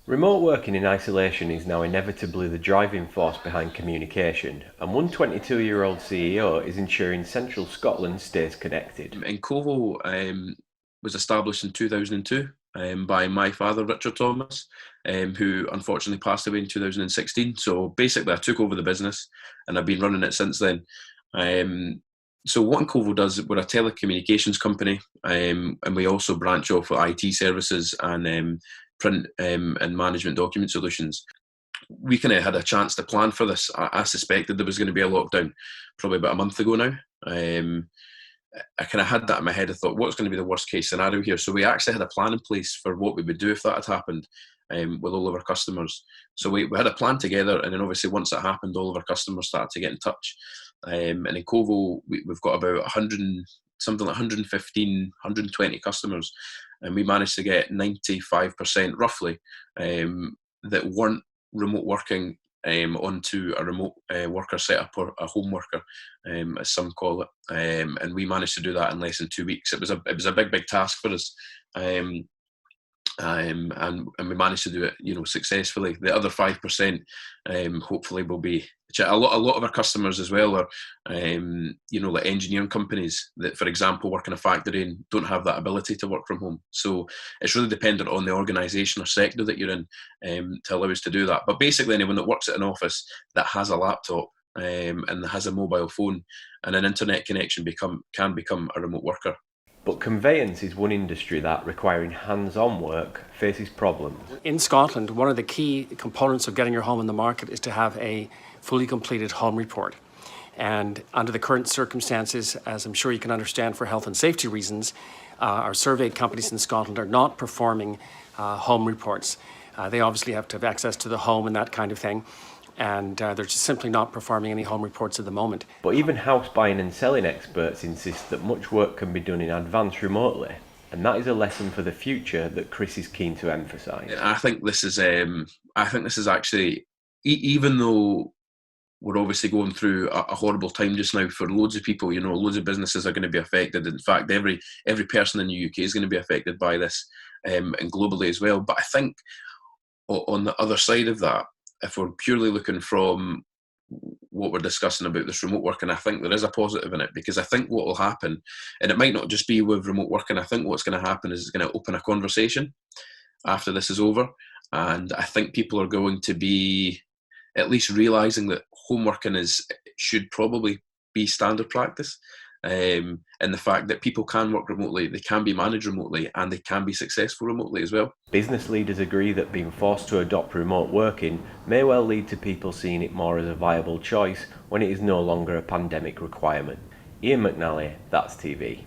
Remote working in isolation is now inevitably the driving force behind communication, and one 22-year-old CEO is ensuring central Scotland stays connected. Incovo was established in 2002 by my father, Richard Thomas, who unfortunately passed away in 2016. So basically, I took over the business and I've been running it since then. So what Incovo does, we're a telecommunications company, and we also branch off for IT services and print and management document solutions. We kind of had a chance to plan for this. I suspected there was going to be a lockdown probably about a month ago now. I kind of had that in my head. I thought, what's going to be the worst case scenario here? So we actually had a plan in place for what we would do if that had happened with all of our customers. So we had a plan together, and then obviously once that happened, all of our customers started to get in touch. And in Kovo, we've got about 100, something like 115, 120 customers, and we managed to get 95% roughly that weren't remote working onto a remote worker setup, or a home worker, as some call it, and we managed to do that in less than 2 weeks. It was a big task for us, and we managed to do it, successfully. The other 5%, hopefully, will be a lot of our customers as well are, like engineering companies that, for example, work in a factory and don't have that ability to work from home. So it's really dependent on the organisation or sector that you're in to allow us to do that. But basically, anyone that works at an office that has a laptop and has a mobile phone and an internet connection can become a remote worker. But conveyance is one industry that, requiring hands-on work, faces problems. In Scotland, one of the key components of getting your home in the market is to have a fully completed home report. And under the current circumstances, as I'm sure you can understand, for health and safety reasons, our surveyed companies in Scotland are not performing home reports. They obviously have to have access to the home and that kind of thing. And they're just simply not performing any home reports at the moment. But even house buying and selling experts insist that much work can be done in advance remotely, and that is a lesson for the future that Chris is keen to emphasise. I think this is actually, even though we're obviously going through a horrible time just now for loads of people, loads of businesses are going to be affected. In fact, every person in the UK is going to be affected by this, and globally as well. But I think on the other side of that, if we're purely looking from what we're discussing about this remote working, I think there is a positive in it, because I think what will happen, and it might not just be with remote working, I think what's going to happen is it's going to open a conversation after this is over. And I think people are going to be at least realising that home working should probably be standard practice. And the fact that people can work remotely, they can be managed remotely, and they can be successful remotely as well. Business leaders agree that being forced to adopt remote working may well lead to people seeing it more as a viable choice when it is no longer a pandemic requirement. Ian McNally, That's TV.